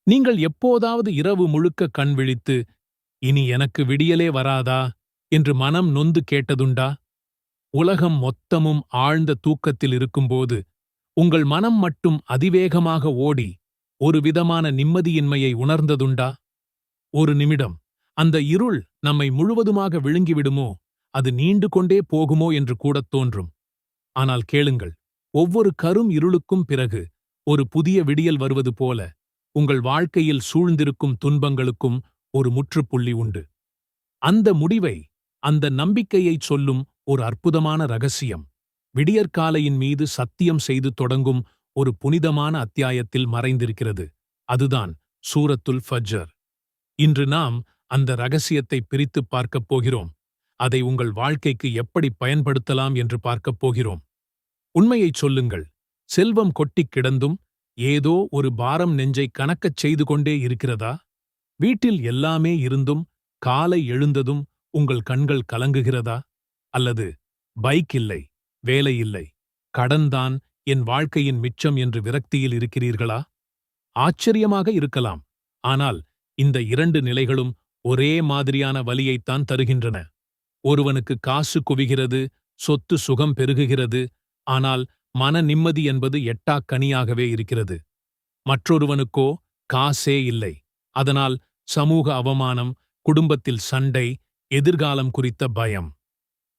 நீங்கள் எப்போதாவது இரவு முழுக்க கண் விழித்து, இனி எனக்கு விடியலே வராதா என்று மனம் நொந்து கேட்டதுண்டா? உலகம் மொத்தமும் ஆழ்ந்த தூக்கத்தில் இருக்கும்போது உங்கள் மனம் மட்டும் அதிவேகமாக ஓடி ஒரு விதமான நிம்மதியின்மையை உணர்ந்ததுண்டா? ஒரு நிமிடம் அந்த இருள் நம்மை முழுவதுமாக விழுங்கிவிடுமோ, அது நீண்டு கொண்டே போகுமோ என்று கூடத் தோன்றும். ஆனால் கேளுங்கள், ஒவ்வொரு கரும் இருளுக்கும் பிறகு ஒரு புதிய விடியல் வருவது போல உங்கள் வாழ்க்கையில் சூழ்ந்திருக்கும் துன்பங்களுக்கும் ஒரு முற்றுப்புள்ளி உண்டு. அந்த முடிவை, அந்த நம்பிக்கையைச் சொல்லும் ஒரு அற்புதமான ரகசியம் விடியற்காலையின் மீது சத்தியம் செய்து தொடங்கும் ஒரு புனிதமான அத்தியாயத்தில் மறைந்திருக்கிறது. அதுதான் சூரத்துல் ஃபஜ்ர். இன்று நாம் அந்த ரகசியத்தை பிரித்துப் பார்க்கப் போகிறோம். அதை உங்கள் வாழ்க்கைக்கு எப்படி பயன்படுத்தலாம் என்று பார்க்கப் போகிறோம். உண்மையைச் சொல்லுங்கள், செல்வம் கொட்டிக் கிடந்தும் ஏதோ ஒரு பாரம் நெஞ்சை கனக்கச் செய்து கொண்டே இருக்கிறதா? வீட்டில் எல்லாமே இருந்தும் காலை எழுந்ததும் உங்கள் கண்கள் கலங்குகிறதா? அல்லது பைக் இல்லை, வேலை இல்லை, கடன்தான் என் வாழ்க்கையின் மிச்சம் என்று விரக்தியில் இருக்கிறீர்களா? ஆச்சரியமாக இருக்கலாம், ஆனால் இந்த இரண்டு நிலைகளும் ஒரே மாதிரியான வலியைத்தான் தருகின்றன. ஒருவனுக்கு காசு குவிகிறது, சொத்து சுகம் பெருகுகிறது, ஆனால் மன நிம்மதி என்பது எட்டாக் கனியாகவே இருக்கிறது. மற்றொருவனுக்கோ காசே இல்லை, அதனால் சமூக அவமானம், குடும்பத்தில் சண்டை, எதிர்காலம் குறித்த பயம்.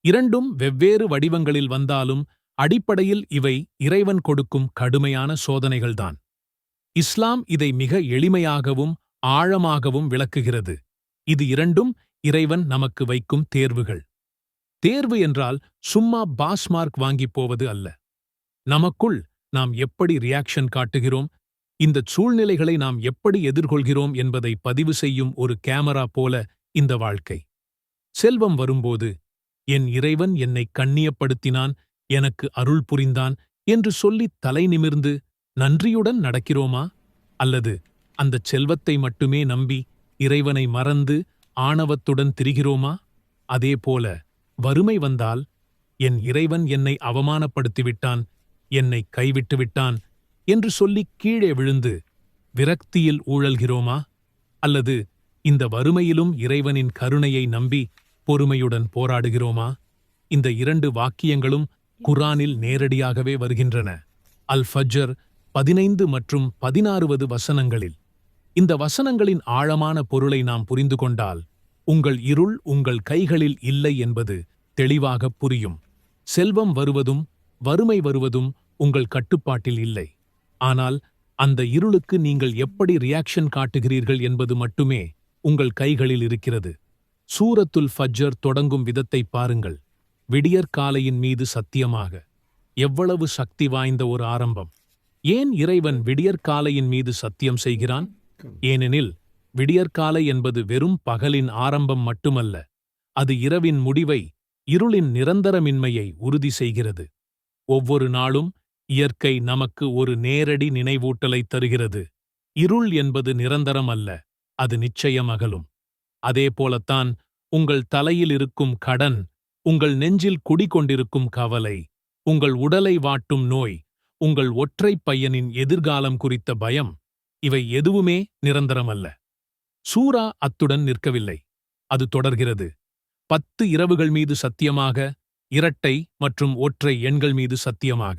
இரண்டும் வெவ்வேறு வடிவங்களில் வந்தாலும் அடிப்படையில் இவை இறைவன் கொடுக்கும் கடுமையான சோதனைகள்தான். இஸ்லாம் இதை மிக எளிமையாகவும் ஆழமாகவும் விளக்குகிறது. இது இரண்டும் இறைவன் நமக்கு வைக்கும் தேர்வுகள். தேர்வு என்றால் சும்மா பாஸ் மார்க் வாங்கிப் போவது அல்ல. நமக்குள் நாம் எப்படி ரியாக்ஷன் காட்டுகிறோம், இந்தச் சூழ்நிலைகளை நாம் எப்படி எதிர்கொள்கிறோம் என்பதை பதிவு செய்யும் ஒரு கேமரா போல இந்த வாழ்க்கை. செல்வம் வரும்போது, என் இறைவன் என்னை கண்ணியப்படுத்தினான், எனக்கு அருள் புரிந்தான் என்று சொல்லித் தலை நிமிர்ந்து நன்றியுடன் நடக்கிறோமா? அல்லது அந்தச் செல்வத்தை மட்டுமே நம்பி இறைவனை மறந்து ஆணவத்துடன் திரிகிறோமா? அதேபோல வறுமை வந்தால், என் இறைவன் என்னை அவமானப்படுத்திவிட்டான், என்னை கைவிட்டுவிட்டான் என்று சொல்லிக் கீழே விழுந்து விரக்தியில் ஊழல்கிறோமா? அல்லது இந்த வறுமையிலும் இறைவனின் கருணையை நம்பி பொறுமையுடன் போராடுகிறோமா? இந்த இரண்டு வாக்கியங்களும் குர்ஆனில் நேரடியாகவே வருகின்றன. அல் ஃபஜ்ர் 15 மற்றும் 16வது வசனங்களில். இந்த வசனங்களின் ஆழமான பொருளை நாம் புரிந்து கொண்டால், உங்கள் இருள் உங்கள் கைகளில் இல்லை என்பது தெளிவாகப் புரியும். செல்வம் வருவதும் வறுமை வருவதும் உங்கள் கட்டுப்பாட்டில் இல்லை. ஆனால் அந்த இருளுக்கு நீங்கள் எப்படி ரியாக்ஷன் காட்டுகிறீர்கள் என்பது மட்டுமே உங்கள் கைகளில் இருக்கிறது. சூரத்துல் ஃபஜ்ர் தொடங்கும் விதத்தை பாருங்கள். விடியற்காலையின் மீது சத்தியமாக. எவ்வளவு சக்தி வாய்ந்த ஒரு ஆரம்பம்! ஏன் இறைவன் விடியற்காலையின் மீது சத்தியம் செய்கிறான்? ஏனெனில் விடியற்காலை என்பது வெறும் பகலின் ஆரம்பம் மட்டுமல்ல, அது இரவின் முடிவை, இருளின் நிரந்தரமின்மையை உறுதி செய்கிறது. ஒவ்வொரு நாளும் இயற்கை நமக்கு ஒரு நேரடி நினைவூட்டலைத் தருகிறது. இருள் என்பது நிரந்தரம் அல்ல, அது நிச்சயம் அகலும். அதேபோலத்தான் உங்கள் தலையில் இருக்கும் கடன், உங்கள் நெஞ்சில் குடிகொண்டிருக்கும் கவலை, உங்கள் உடலை வாட்டும் நோய், உங்கள் ஒற்றைப் பையனின் எதிர்காலம் குறித்த பயம், இவை எதுவுமே நிரந்தரமல்ல. சூரா அத்துடன் நிற்கவில்லை. அது தொடர்கிறது. 10 இரவுகள் மீது சத்தியமாக, இரட்டை மற்றும் ஒற்றை எண்கள் மீது சத்தியமாக.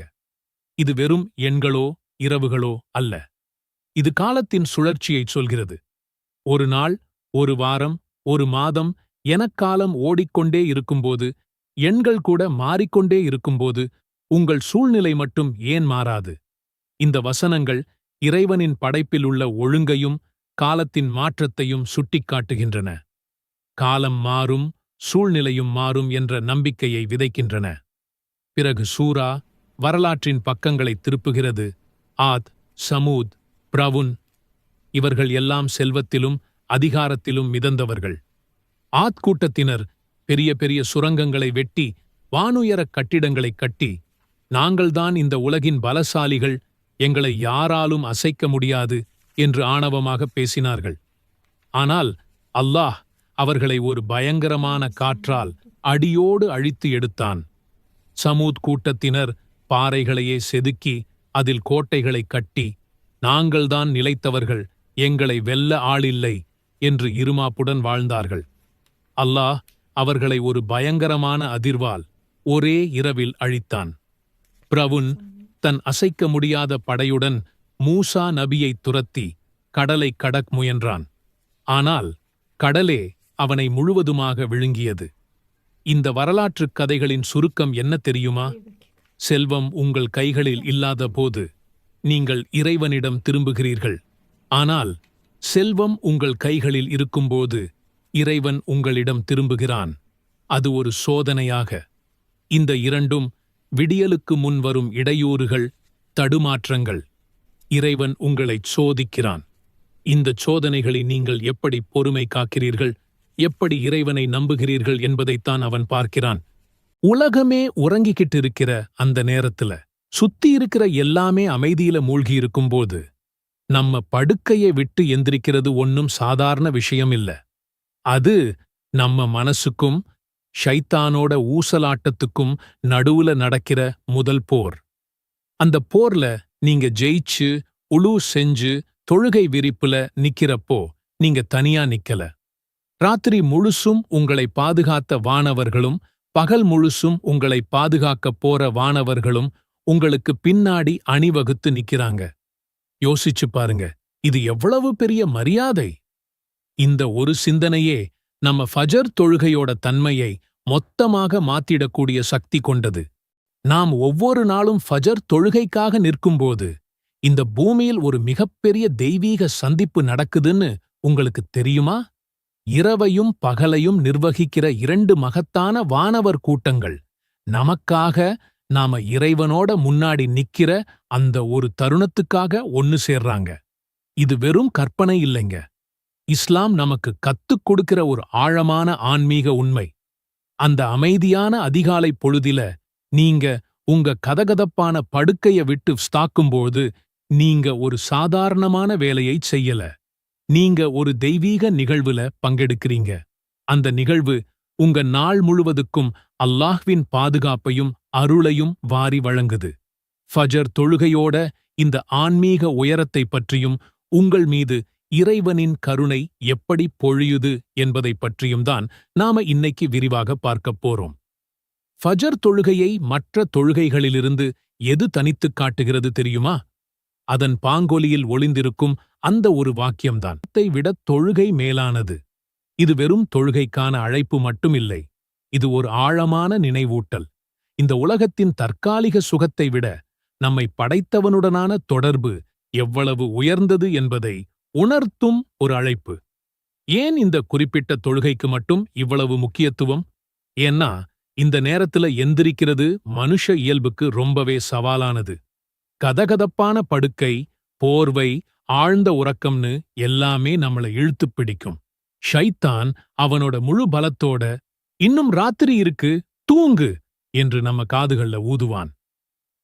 இது வெறும் எண்களோ இரவுகளோ அல்ல. இது காலத்தின் சுழற்சியைச் சொல்கிறது. ஒரு நாள், ஒரு வாரம், ஒரு மாதம் காலம் ஓடிக்கொண்டே இருக்கும்போது, எண்கள் கூட மாறிக்கொண்டே இருக்கும்போது, உங்கள் சூழ்நிலை மட்டும் ஏன் மாறாது? இந்த வசனங்கள் இறைவனின் படைப்பில் உள்ள ஒழுங்கையும் காலத்தின் மாற்றத்தையும் சுட்டிக்காட்டுகின்றன. காலம் மாறும், சூழ்நிலையும் மாறும் என்ற நம்பிக்கையை விதைக்கின்றன. பிறகு சூரா வரலாற்றின் பக்கங்களை திருப்புகிறது. ஆத், சமூத், பிரவுன், இவர்கள் எல்லாம் செல்வத்திலும் அதிகாரத்திலும் மிதந்தவர்கள். ஆத் கூட்டத்தினர் பெரிய பெரிய சுரங்கங்களை வெட்டி வானுயரக் கட்டிடங்களைக் கட்டி, நாங்கள்தான் இந்த உலகின் பலசாலிகள், எங்களை யாராலும் அசைக்க முடியாது என்று ஆணவமாகப் பேசினார்கள். ஆனால் அல்லாஹ் அவர்களை ஒரு பயங்கரமான காற்றால் அடியோடு அழித்து எடுத்தான். சமூத் கூட்டத்தினர் பாறைகளையே செதுக்கி அதில் கோட்டைகளைக் கட்டி, நாங்கள்தான் நிலைத்தவர்கள், எங்களை வெல்ல ஆளில்லை என்று இருமாப்புடன் வாழ்ந்தார்கள். அல்லாஹ் அவர்களை ஒரு பயங்கரமான அதிர்வால் ஒரே இரவில் அழித்தான். பிரவுன் தன் அசைக்க முடியாத படையுடன் மூசா நபியைத் துரத்தி கடலை கடக் முயன்றான். ஆனால் கடலே அவனை முழுவதுமாக விழுங்கியது. இந்த வரலாற்றுக் கதைகளின் சுருக்கம் என்ன தெரியுமா? செல்வம் உங்கள் கைகளில் இல்லாத போது நீங்கள் இறைவனிடம் திரும்புகிறீர்கள். ஆனால் செல்வம் உங்கள் கைகளில் இருக்கும்போது இறைவன் உங்களிடம் திரும்புகிறான். அது ஒரு சோதனையாக. இந்த இரண்டும் விடியலுக்கு முன் வரும் இடையூறுகள், தடுமாற்றங்கள். இறைவன் உங்களைச் சோதிக்கிறான். இந்தச் சோதனைகளை நீங்கள் எப்படி பொறுமை காக்கிறீர்கள், எப்படி இறைவனை நம்புகிறீர்கள் என்பதைத்தான் அவன் பார்க்கிறான். உலகமே உறங்கிக்கிட்டு இருக்கிற அந்த நேரத்துல, சுத்தி இருக்கிற எல்லாமே அமைதியில மூழ்கி இருக்கும்போது நம்ம படுக்கையை விட்டு எந்திரிக்கிறது ஒன்னும் சாதாரண விஷயம் இல்ல. அது நம்ம மனசுக்கும் ஷைத்தானோட ஊசலாட்டத்துக்கும் நடுவுல நடக்கிற முதல் போர். அந்த போர்ல நீங்க ஜெயிச்சு உளு செஞ்சு தொழுகை விரிப்புல நிக்கிறப்போ நீங்க தனியா நிக்கல. ராத்திரி முழுசும் உங்களை பாதுகாத்த வானவர்களும் பகல் முழுசும் உங்களை பாதுகாக்கப் போற வானவர்களும் உங்களுக்கு பின்னாடி அணிவகுத்து நிக்கிறாங்க. யோசிச்சு பாருங்க, இது எவ்வளவு பெரிய மரியாதை! இந்த ஒரு சிந்தனையே நம்ம ஃபஜர் தொழுகையோட தன்மையை மொத்தமாக மாத்திடக்கூடிய சக்தி கொண்டது. நாம் ஒவ்வொரு நாளும் ஃபஜர் தொழுகைக்காக நிற்கும்போது இந்த பூமியில் ஒரு மிகப்பெரிய தெய்வீக சந்திப்பு நடக்குதுன்னு உங்களுக்கு தெரியுமா? இரவையும் பகலையும் நிர்வகிக்கிற 2 மகத்தான வானவர் கூட்டங்கள் நமக்காக நாம இறைவனோட முன்னாடி நிக்கிற அந்த ஒரு தருணத்துக்காக ஒன்னு சேர்றாங்க. இது வெறும் கற்பனை இல்லைங்க. இஸ்லாம் நமக்கு கத்துக் கொடுக்கிற ஒரு ஆழமான ஆன்மீக உண்மை. அந்த அமைதியான அதிகாலை பொழுதில நீங்க உங்க கதகதப்பான படுக்கைய விட்டு ஸ்தாக்கும்போது நீங்க ஒரு சாதாரணமான வேலையை செய்யல. நீங்க ஒரு தெய்வீக நிகழ்வுல பங்கெடுக்கிறீங்க. அந்த நிகழ்வு உங்க நாள் முழுவதுக்கும் அல்லாஹ்வின் பாதுகாப்பையும் அருளையும் வாரி வழங்குது. ஃபஜர் தொழுகையோட இந்த ஆன்மீக உயரத்தைப் பற்றியும் உங்கள் மீது இறைவனின் கருணை எப்படி பொழியுது என்பதைப் பற்றியும் தான் நாம இன்னைக்கு விரிவாக பார்க்கப் போறோம். ஃபஜர் தொழுகையை மற்ற தொழுகைகளிலிருந்து எது தனித்துக் காட்டுகிறது தெரியுமா? அதன் பாங்கொலியில் ஒளிந்திருக்கும் அந்த ஒரு வாக்கியம்தான். அதை விட தொழுகை மேலானது. இது வெறும் தொழுகைக்கான அழைப்பு மட்டுமில்லை. இது ஒரு ஆழமான நினைவூட்டல். இந்த உலகத்தின் தற்காலிக சுகத்தை விட நம்மை படைத்தவனுடனான தொடர்பு எவ்வளவு உயர்ந்தது என்பதை உணர்த்தும் ஒரு அழைப்பு. ஏன் இந்த குறிப்பிட்ட தொழுகைக்கு மட்டும் இவ்வளவு முக்கியத்துவம்? ஏன்னா இந்த நேரத்துல எந்திரிக்கிறது மனுஷ இயல்புக்கு ரொம்பவே சவாலானது. கதகதப்பான படுக்கை, போர்வை, ஆழ்ந்த உறக்கம்னு எல்லாமே நம்மள இழுத்துப் பிடிக்கும். ஷைத்தான் அவனோட முழு பலத்தோட இன்னும் ராத்திரி இருக்கு, தூங்கு என்று நம்ம காதுகள்ல ஊதுவான்.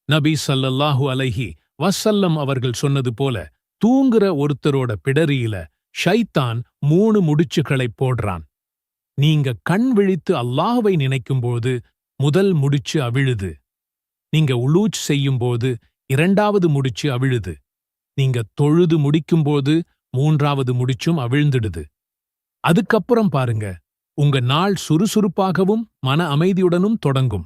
நபி ஸல்லல்லாஹு அலைஹி வஸல்லம் அவர்கள் சொன்னது போல, தூங்குற ஒருத்தரோட பிடரியில ஷைத்தான் 3 முடிச்சுகளைப் போடுறான். நீங்க கண் விழித்து அல்லாஹ்வை நினைக்கும்போது முதல் முடிச்சு அவிழுது. நீங்க உலூஜ் செய்யும்போது 2வது முடிச்சு அவிழுது. நீங்க தொழுது முடிக்கும்போது 3வது முடிச்சும் அவிழ்ந்துடுது. அதுக்கப்புறம் பாருங்க, உங்க நாள் சுறுசுறுப்பாகவும் மன அமைதியுடனும் தொடங்கும்.